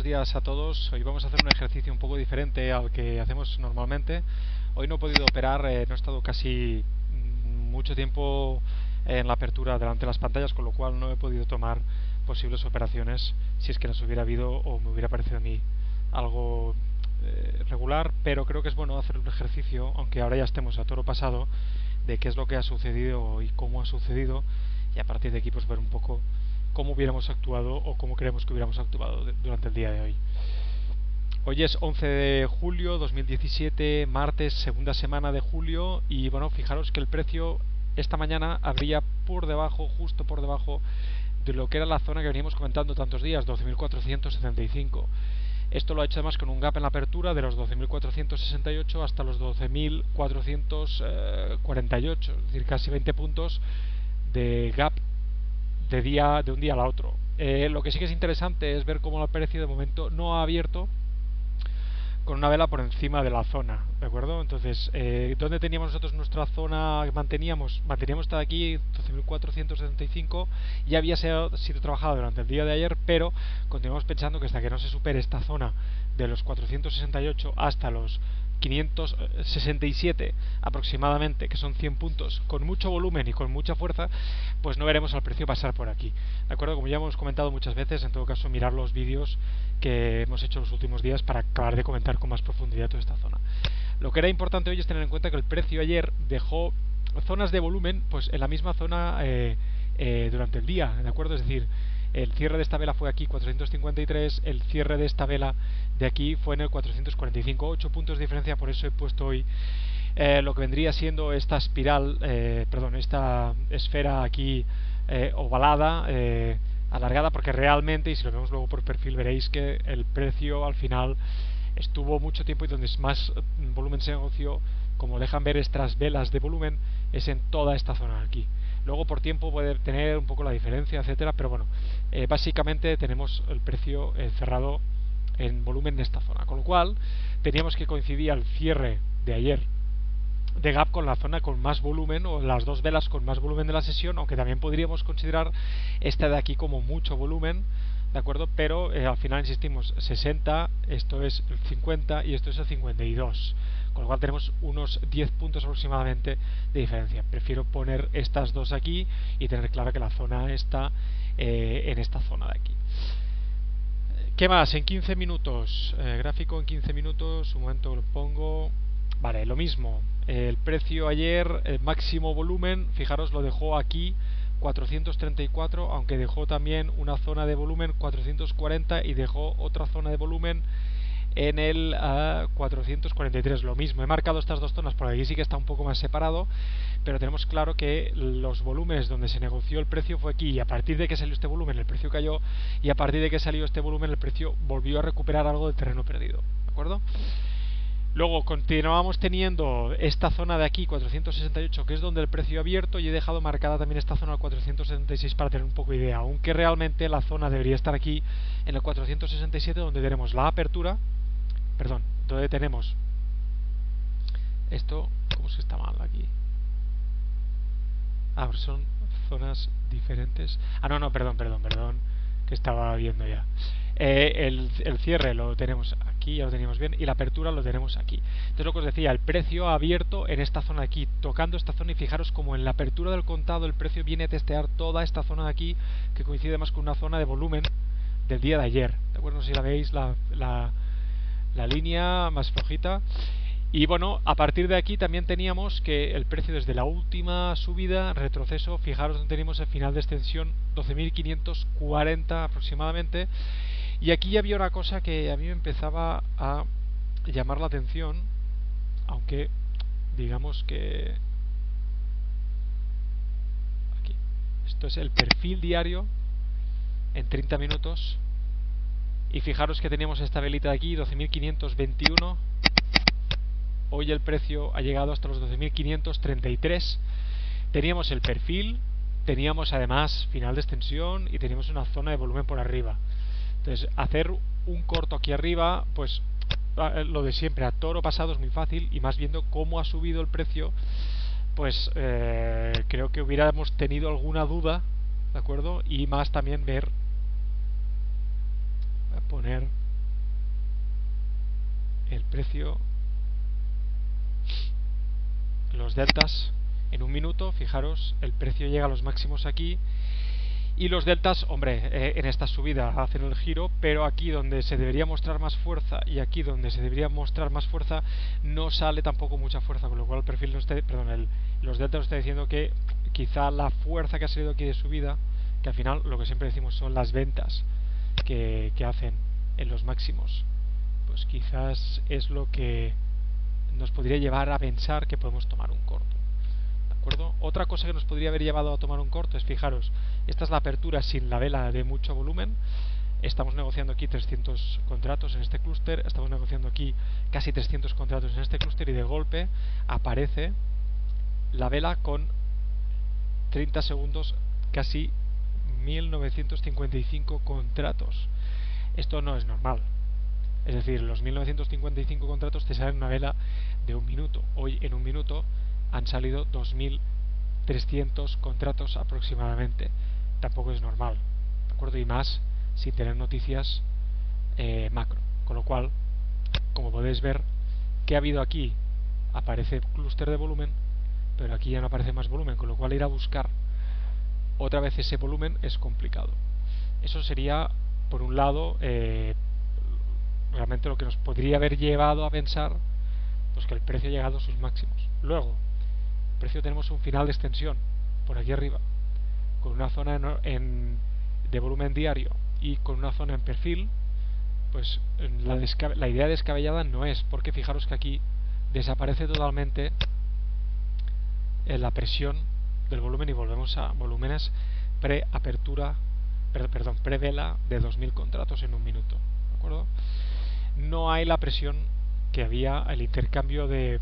buenos días a todos. Hoy vamos a hacer un ejercicio un poco diferente al que hacemos normalmente. Hoy no he podido operar, no he estado casi mucho tiempo en la apertura delante de las pantallas, con lo cual no he podido tomar posibles operaciones si es que las hubiera habido o me hubiera parecido a mí algo regular, pero creo que es bueno hacer un ejercicio, aunque ahora ya estemos a toro pasado, de qué es lo que ha sucedido y cómo ha sucedido, y a partir de aquí pues ver un poco cómo hubiéramos actuado o cómo creemos que hubiéramos actuado durante el día de hoy. Hoy es 11 de julio 2017, martes, segunda semana de julio, y bueno, fijaros que el precio esta mañana abría por debajo, justo por debajo de lo que era la zona que veníamos comentando tantos días, 12.475. Esto lo ha hecho además con un gap en la apertura de los 12.468 hasta los 12.448, es decir, casi 20 puntos de gap de un día al otro. Lo que sí que es interesante es ver cómo el precio de momento no ha abierto con una vela por encima de la zona, ¿de acuerdo? Entonces, ¿dónde teníamos nosotros nuestra zona? Manteníamos esta de aquí, 12.475, ya había sido trabajada durante el día de ayer, pero continuamos pensando que hasta que no se supere esta zona de los 468 hasta los 567 aproximadamente, que son 100 puntos, con mucho volumen y con mucha fuerza, pues no veremos al precio pasar por aquí, ¿de acuerdo? Como ya hemos comentado muchas veces, en todo caso mirar los vídeos que hemos hecho los últimos días para acabar de comentar con más profundidad toda esta zona. Lo que era importante hoy es tener en cuenta que el precio ayer dejó zonas de volumen pues en la misma zona durante el día, ¿de acuerdo? Es decir, el cierre de esta vela fue aquí 453, el cierre de esta vela de aquí fue en el 445, 8 puntos de diferencia. Por eso he puesto hoy lo que vendría siendo esta espiral, esta esfera aquí ovalada, alargada, porque realmente, y si lo vemos luego por perfil, veréis que el precio al final estuvo mucho tiempo y donde más volumen se negoció, como dejan ver estas velas de volumen, es en toda esta zona de aquí. Luego por tiempo puede tener un poco la diferencia, etcétera, pero bueno, básicamente tenemos el precio cerrado en volumen de esta zona, con lo cual teníamos que coincidir al cierre de ayer de gap con la zona con más volumen, o las dos velas con más volumen de la sesión, aunque también podríamos considerar esta de aquí como mucho volumen, ¿de acuerdo? Pero al final insistimos, 60, esto es el 50 y esto es el 52, con lo cual tenemos unos 10 puntos aproximadamente de diferencia. Prefiero poner estas dos aquí y tener claro que la zona está en esta zona de aquí. ¿Qué más? En 15 minutos, gráfico en 15 minutos, un momento lo pongo. Vale, lo mismo. El precio ayer, el máximo volumen, fijaros, lo dejó aquí 434, aunque dejó también una zona de volumen 440 y dejó otra zona de volumen en el 443. Lo mismo, he marcado estas dos zonas porque aquí sí que está un poco más separado, pero tenemos claro que los volúmenes donde se negoció el precio fue aquí, y a partir de que salió este volumen el precio cayó, y a partir de que salió este volumen el precio volvió a recuperar algo de terreno perdido, ¿de acuerdo? Luego continuamos teniendo esta zona de aquí, 468, que es donde el precio ha abierto, y he dejado marcada también esta zona 476 para tener un poco de idea, aunque realmente la zona debería estar aquí en el 467, donde tenemos la apertura, donde tenemos esto, ¿cómo se está mal aquí? Son zonas diferentes. No, perdón, que estaba viendo ya. El cierre lo tenemos aquí, ya lo teníamos bien, y la apertura lo tenemos aquí. Entonces, lo que os decía, el precio ha abierto en esta zona de aquí, tocando esta zona, y fijaros como en la apertura del contado el precio viene a testear toda esta zona de aquí, que coincide más con una zona de volumen del día de ayer, ¿de acuerdo? No sé si la veis, la línea más flojita. Y bueno, a partir de aquí también teníamos que el precio desde la última subida, retroceso, fijaros donde teníamos el final de extensión, 12.540 aproximadamente. Y aquí ya había una cosa que a mí me empezaba a llamar la atención, aunque digamos que aquí, esto es el perfil diario en 30 minutos, y fijaros que teníamos esta velita de aquí, 12.521. Hoy el precio ha llegado hasta los 12.533. Teníamos el perfil, teníamos además final de extensión y teníamos una zona de volumen por arriba. Entonces, hacer un corto aquí arriba, pues lo de siempre, a toro pasado es muy fácil, y más viendo cómo ha subido el precio, pues creo que hubiéramos tenido alguna duda, ¿de acuerdo? Y más también ver, voy a poner precio, los deltas en un minuto, fijaros, el precio llega a los máximos aquí. Y los deltas, hombre, en esta subida hacen el giro, pero aquí donde se debería mostrar más fuerza y aquí donde se debería mostrar más fuerza no sale tampoco mucha fuerza, con lo cual el perfil nos está, perdón, los deltas nos está diciendo que quizá la fuerza que ha salido aquí de subida, que al final lo que siempre decimos son las ventas que hacen en los máximos, pues quizás es lo que nos podría llevar a pensar que podemos tomar un corto. Otra cosa que nos podría haber llevado a tomar un corto es, fijaros, esta es la apertura sin la vela de mucho volumen. Estamos negociando aquí 300 contratos en este clúster, estamos negociando aquí casi 300 contratos en este clúster y de golpe aparece la vela con 30 segundos, casi 1955 contratos. Esto no es normal. Es decir, los 1955 contratos te salen una vela de un minuto. Hoy en un minuto han salido 2300 contratos aproximadamente. Tampoco es normal, ¿de acuerdo? Y más sin tener noticias macro. Con lo cual, como podéis ver, ¿qué ha habido aquí? Aparece clúster de volumen, pero aquí ya no aparece más volumen, con lo cual ir a buscar otra vez ese volumen es complicado. Eso sería, por un lado, realmente lo que nos podría haber llevado a pensar pues que el precio ha llegado a sus máximos. Luego, precio tenemos un final de extensión por aquí arriba con una zona de volumen diario y con una zona en perfil. Pues la idea descabellada no es, porque fijaros que aquí desaparece totalmente la presión del volumen y volvemos a volúmenes pre-apertura, pre-vela de 2000 contratos en un minuto, ¿de acuerdo? No hay la presión que había, el intercambio de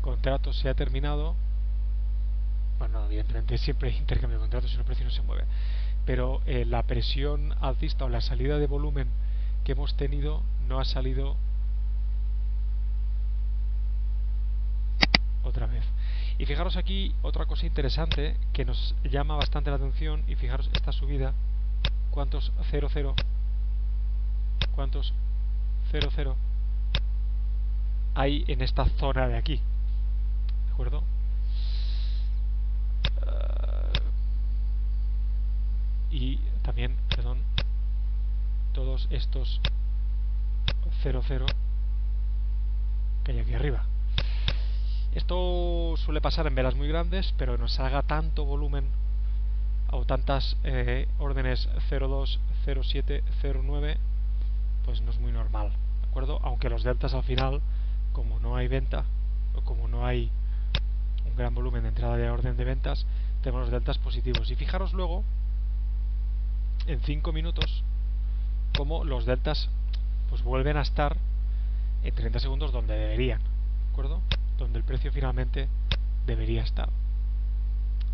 contratos se ha terminado. Bueno, evidentemente siempre hay intercambio de contratos si el precio no se mueve, pero la presión alcista o la salida de volumen que hemos tenido no ha salido otra vez. Y fijaros aquí otra cosa interesante que nos llama bastante la atención, y fijaros esta subida, cuántos 00, cuántos 00 hay en esta zona de aquí, ¿de acuerdo? Y también, perdón, todos estos 00 que hay aquí arriba. Esto suele pasar en velas muy grandes, pero nos salga tanto volumen o tantas órdenes 02, 07, 09, pues no es muy normal, ¿de acuerdo? Aunque los deltas al final, como no hay venta o como no hay un gran volumen de entrada de orden de ventas, tenemos los deltas positivos. Y fijaros luego en 5 minutos como los deltas pues vuelven a estar en 30 segundos donde deberían, ¿de acuerdo? Donde el precio finalmente debería estar.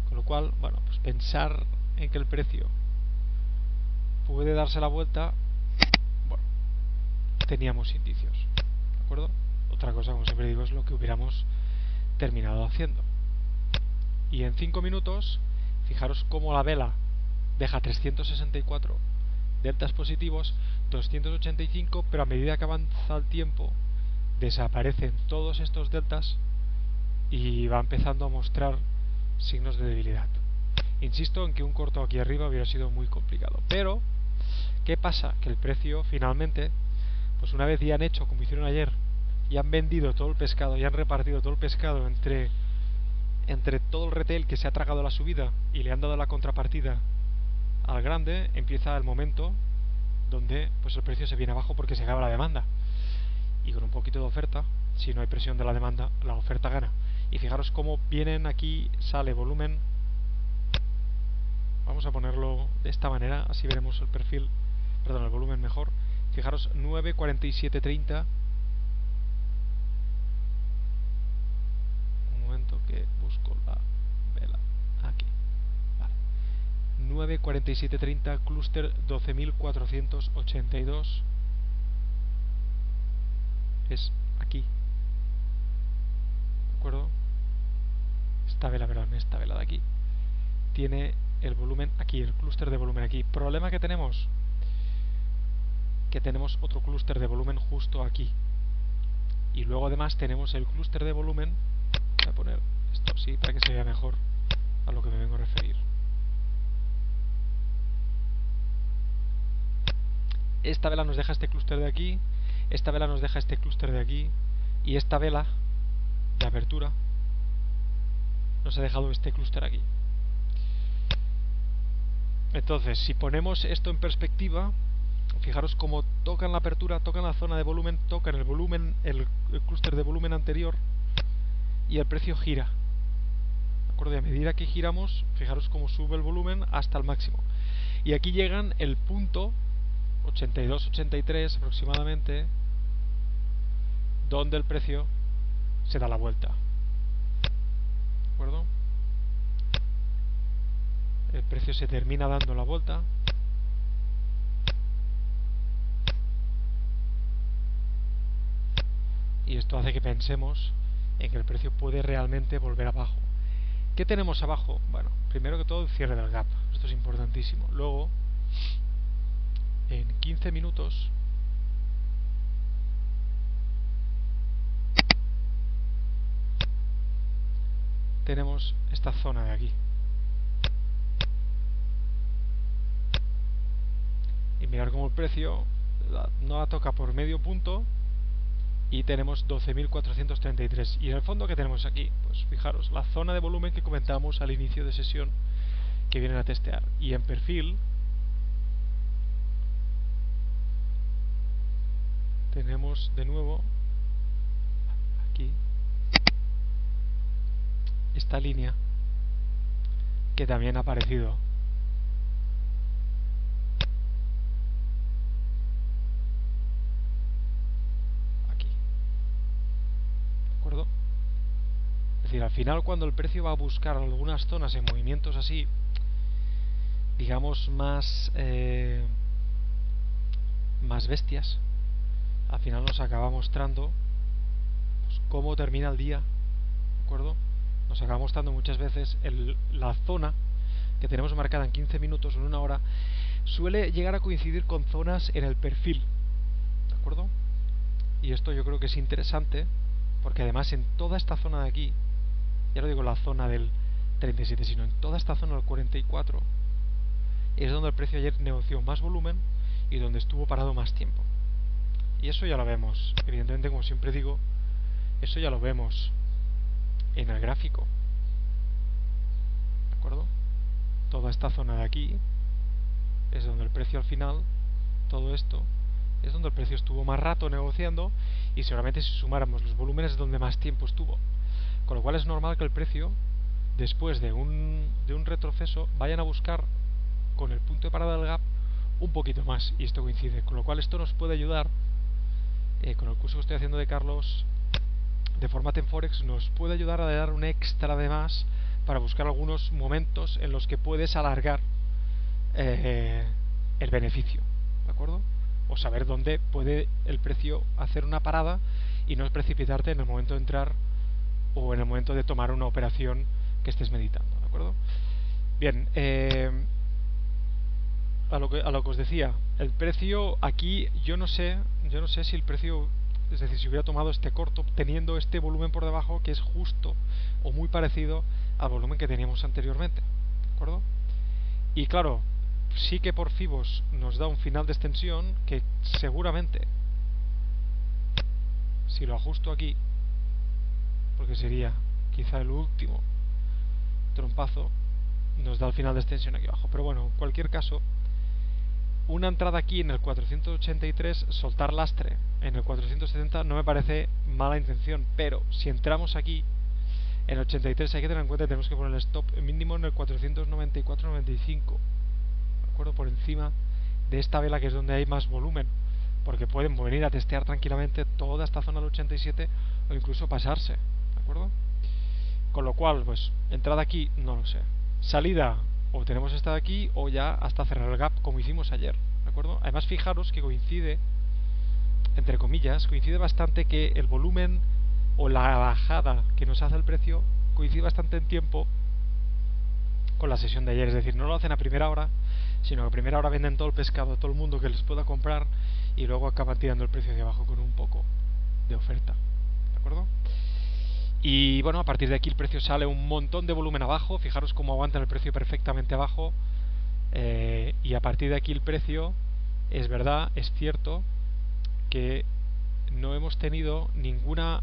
Con lo cual, bueno, pues pensar en que el precio puede darse la vuelta, bueno, teníamos indicios, ¿de acuerdo? Otra cosa, como siempre digo, es lo que hubiéramos terminado haciendo. Y en 5 minutos, fijaros cómo la vela deja 364 deltas positivos, 285, pero a medida que avanza el tiempo desaparecen todos estos deltas y va empezando a mostrar signos de debilidad. Insisto en que un corto aquí arriba hubiera sido muy complicado, pero ¿qué pasa? Que el precio finalmente, pues una vez ya han hecho como hicieron ayer y han vendido todo el pescado y han repartido todo el pescado entre todo el retail que se ha tragado la subida y le han dado la contrapartida al grande, empieza el momento donde pues el precio se viene abajo porque se acaba la demanda, y con un poquito de oferta, si no hay presión de la demanda, la oferta gana. Y fijaros cómo vienen aquí, sale volumen, vamos a ponerlo de esta manera, así veremos el perfil, perdón, el volumen mejor. Fijaros, 9.4730, un momento que busco la vela aquí, vale, 9.4730, clúster 12.482, es aquí, ¿de acuerdo? Esta vela de aquí tiene el volumen aquí, el clúster de volumen aquí. Problema que tenemos, que tenemos otro clúster de volumen justo aquí. Y luego además tenemos el clúster de volumen. Voy a poner esto así para que se vea mejor a lo que me vengo a referir. Esta vela nos deja este clúster de aquí, esta vela nos deja este clúster de aquí, y esta vela de apertura nos ha dejado este clúster aquí. Entonces, si ponemos esto en perspectiva, fijaros cómo tocan la apertura, tocan la zona de volumen, tocan el volumen, el clúster de volumen anterior, y el precio gira. ¿De acuerdo? Y a medida que giramos, fijaros cómo sube el volumen hasta el máximo. Y aquí llegan el punto 82-83 aproximadamente, donde el precio se da la vuelta. ¿De acuerdo? El precio se termina dando la vuelta. Y esto hace que pensemos en que el precio puede realmente volver abajo. ¿Qué tenemos abajo? Bueno, primero que todo el cierre del gap. Esto es importantísimo. Luego, en 15 minutos, tenemos esta zona de aquí. Y mirar cómo el precio no la toca por medio punto y tenemos 12.433. Y en el fondo, ¿qué tenemos aquí? Pues fijaros, la zona de volumen que comentamos al inicio de sesión que vienen a testear. Y en perfil tenemos de nuevo aquí esta línea que también ha aparecido aquí. ¿De acuerdo? Es decir, al final, cuando el precio va a buscar algunas zonas en movimientos así, digamos más bestias, al final nos acaba mostrando pues cómo termina el día. ¿De acuerdo? Nos acaba mostrando muchas veces la zona que tenemos marcada en 15 minutos o en una hora suele llegar a coincidir con zonas en el perfil. ¿De acuerdo? Y esto yo creo que es interesante, porque además en toda esta zona de aquí, ya no digo la zona del 37, sino en toda esta zona del 44, es donde el precio ayer negoció más volumen y donde estuvo parado más tiempo. Y eso ya lo vemos, evidentemente, como siempre digo, eso ya lo vemos en el gráfico. ¿De acuerdo? Toda esta zona de aquí es donde el precio al final, todo esto, es donde el precio estuvo más rato negociando, y seguramente si sumáramos los volúmenes es donde más tiempo estuvo. Con lo cual es normal que el precio, después de un retroceso, vayan a buscar con el punto de parada del gap un poquito más, y esto coincide. Con lo cual esto nos puede ayudar, con el curso que estoy haciendo de Carlos de Formate en Forex, nos puede ayudar a dar un extra de más para buscar algunos momentos en los que puedes alargar el beneficio. ¿De acuerdo? O saber dónde puede el precio hacer una parada y no precipitarte en el momento de entrar o en el momento de tomar una operación que estés meditando. ¿De acuerdo? Bien, a lo que os decía, el precio aquí, yo no sé si el precio, es decir, si hubiera tomado este corto teniendo este volumen por debajo, que es justo o muy parecido al volumen que teníamos anteriormente. ¿De acuerdo? Y claro, sí que por Fibos nos da un final de extensión que seguramente, si lo ajusto aquí, porque sería quizá el último trompazo, nos da el final de extensión aquí abajo. Pero bueno, en cualquier caso, una entrada aquí en el 483, soltar lastre en el 470 no me parece mala intención, pero si entramos aquí en el 83 hay que tener en cuenta que tenemos que poner el stop mínimo en el 494-95, ¿de acuerdo? Por encima de esta vela, que es donde hay más volumen, porque pueden venir a testear tranquilamente toda esta zona del 87 o incluso pasarse, ¿de acuerdo? Con lo cual, pues, entrada aquí, no lo sé. Salida, o tenemos esta de aquí, o ya hasta cerrar el gap, como hicimos ayer, ¿de acuerdo? Además, fijaros que coincide, entre comillas, coincide bastante que el volumen o la bajada que nos hace el precio coincide bastante en tiempo con la sesión de ayer. Es decir, no lo hacen a primera hora, sino que a primera hora venden todo el pescado a todo el mundo que les pueda comprar y luego acaban tirando el precio de abajo con un poco de oferta, ¿de acuerdo? Y bueno, a partir de aquí el precio sale un montón de volumen abajo, fijaros cómo aguantan el precio perfectamente abajo, y a partir de aquí el precio, es verdad, es cierto que no hemos tenido ninguna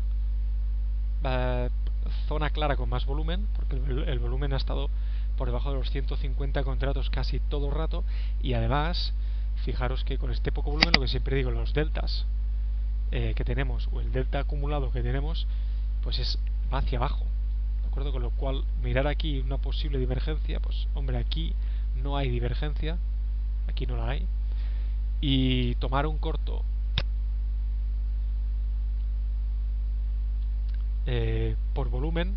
zona clara con más volumen, porque el volumen ha estado por debajo de los 150 contratos casi todo el rato, y además fijaros que con este poco volumen, lo que siempre digo, los deltas que tenemos, o el delta acumulado que tenemos, pues va hacia abajo, ¿de acuerdo? Con lo cual mirar aquí una posible divergencia, pues hombre, aquí no hay divergencia, aquí no la hay, y tomar un corto por volumen,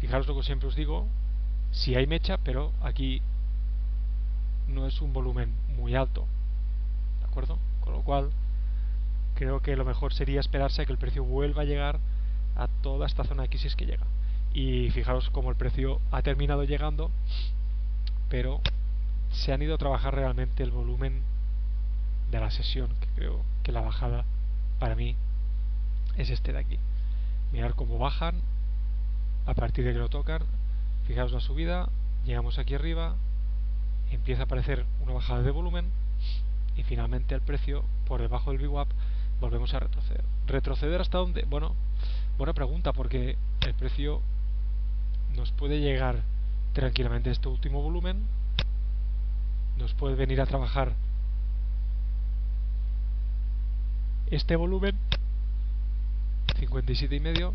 fijaros lo que siempre os digo, si hay mecha, pero aquí no es un volumen muy alto, ¿de acuerdo? Con lo cual creo que lo mejor sería esperarse a que el precio vuelva a llegar a toda esta zona de aquí si es que llega. Y fijaros cómo el precio ha terminado llegando, pero se han ido a trabajar realmente el volumen de la sesión, que creo que la bajada para mí es este de aquí. Mirar cómo bajan a partir de que lo tocan, fijaos la subida, llegamos aquí arriba, empieza a aparecer una bajada de volumen y finalmente el precio por debajo del VWAP volvemos a retroceder. ¿Retroceder hasta dónde? Bueno, buena pregunta, porque el precio nos puede llegar tranquilamente a este último volumen, nos puede venir a trabajar este volumen 57,5,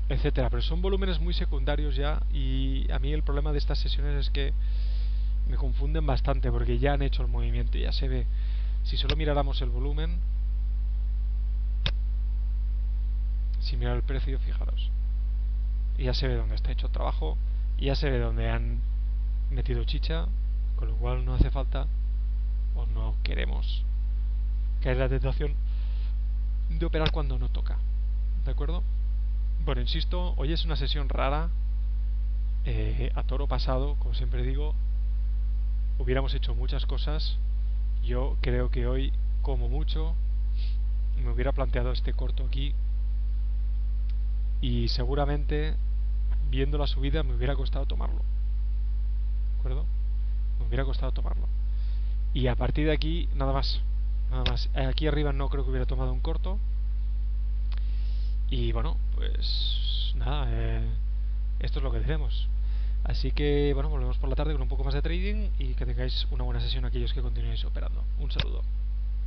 etcétera, pero son volúmenes muy secundarios ya, y a mí el problema de estas sesiones es que me confunden bastante porque ya han hecho el movimiento y ya se ve. Si solo miráramos el volumen, sin mirar el precio, fijaros, y ya se ve dónde está hecho el trabajo, y ya se ve dónde han metido chicha, con lo cual no hace falta, o no queremos caer en la tentación de operar cuando no toca, ¿de acuerdo? Bueno, insisto, hoy es una sesión rara, a toro pasado, como siempre digo. Hubiéramos hecho muchas cosas. Yo creo que hoy, como mucho, me hubiera planteado este corto aquí, y seguramente viendo la subida me hubiera costado tomarlo, ¿de acuerdo? Me hubiera costado tomarlo, y a partir de aquí nada más. Aquí arriba no creo que hubiera tomado un corto. Y bueno, pues nada, esto es lo que tenemos. Así que bueno, volvemos por la tarde con un poco más de trading, y que tengáis una buena sesión aquellos que continuéis operando.